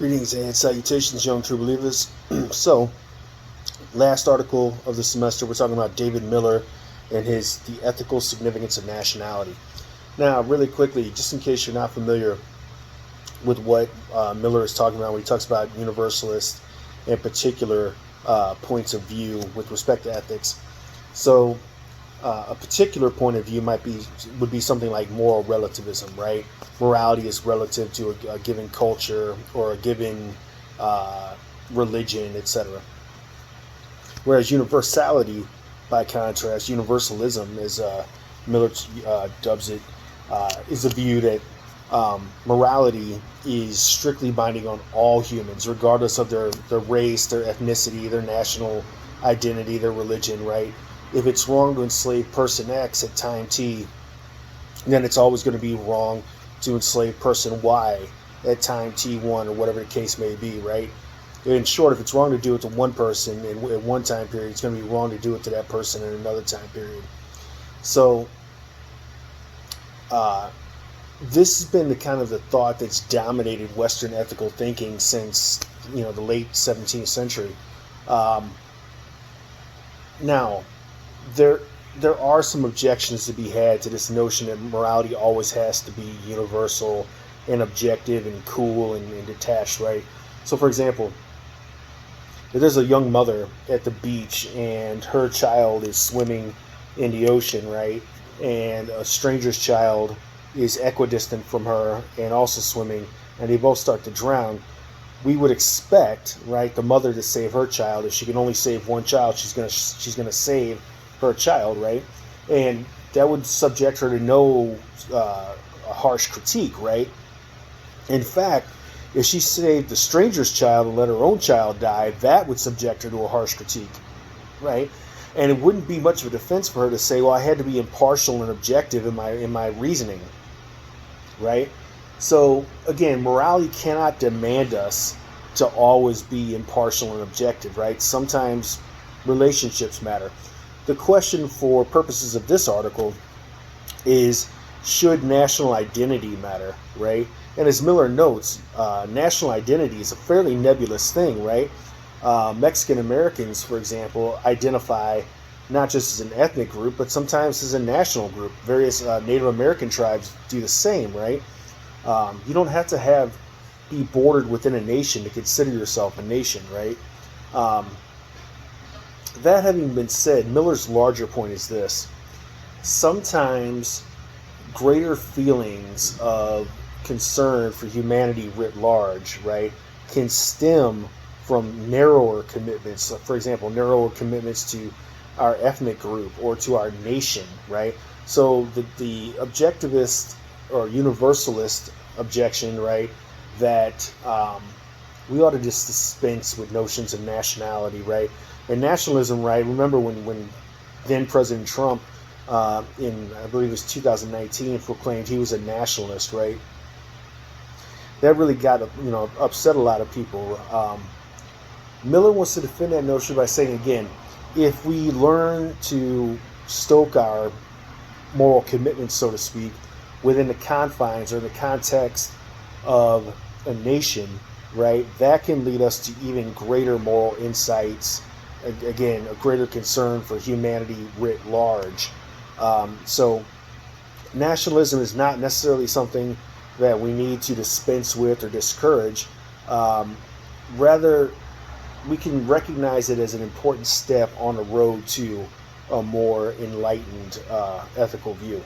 Greetings and salutations, young true believers. So, last article of the semester, we're talking about David Miller and the ethical significance of nationality. Now, really quickly, just in case you're not familiar with what Miller is talking about when he talks about universalist and particular points of view with respect to ethics. So, a particular point of view would be something like moral relativism, right? Morality is relative to a given culture or a given religion, etc. Whereas universality, by contrast, universalism, as Miller dubs it, is a view that morality is strictly binding on all humans, regardless of their race, their ethnicity, their national identity, their religion, right? If it's wrong to enslave person X at time T, then it's always going to be wrong to enslave person Y at time T1 or whatever the case may be, right? In short, if it's wrong to do it to one person at one time period, it's going to be wrong to do it to that person in another time period. So, this has been the thought that's dominated Western ethical thinking since the late 17th century. Now, there are some objections to be had to this notion that morality always has to be universal and objective and cool and detached, right? So, for example, if there's a young mother at the beach and her child is swimming in the ocean, right, and a stranger's child is equidistant from her and also swimming, and they both start to drown, we would expect, right, the mother to save her child. If she can only save one child, she's gonna save her child, right? And that would subject her to no a harsh critique, right? In fact, if she saved the stranger's child and let her own child die, that would subject her to a harsh critique, right? And it wouldn't be much of a defense for her to say, well, I had to be impartial and objective in my reasoning, right? So again, morality cannot demand us to always be impartial and objective, right? Sometimes relationships matter. The question for purposes of this article is, should national identity matter, right? And as Miller notes, national identity is a fairly nebulous thing, right? Mexican Americans, for example, identify not just as an ethnic group, but sometimes as a national group. Various Native American tribes do the same, right? You don't have to be bordered within a nation to consider yourself a nation, right? That having been said, Miller's larger point is this. Sometimes greater feelings of concern for humanity writ large, right, can stem from narrower commitments. For example, narrower commitments to our ethnic group or to our nation, right? So the objectivist or universalist objection, right, that we ought to just dispense with notions of nationality, right? And nationalism, right? Remember when then President Trump, in I believe it was 2019, proclaimed he was a nationalist, right? That really got upset a lot of people. Miller wants to defend that notion by saying, again, if we learn to stoke our moral commitments, so to speak, within the confines or the context of a nation, right, that can lead us to even greater moral insights. Again, a greater concern for humanity writ large. So nationalism is not necessarily something that we need to dispense with or discourage. Rather, we can recognize it as an important step on the road to a more enlightened ethical view.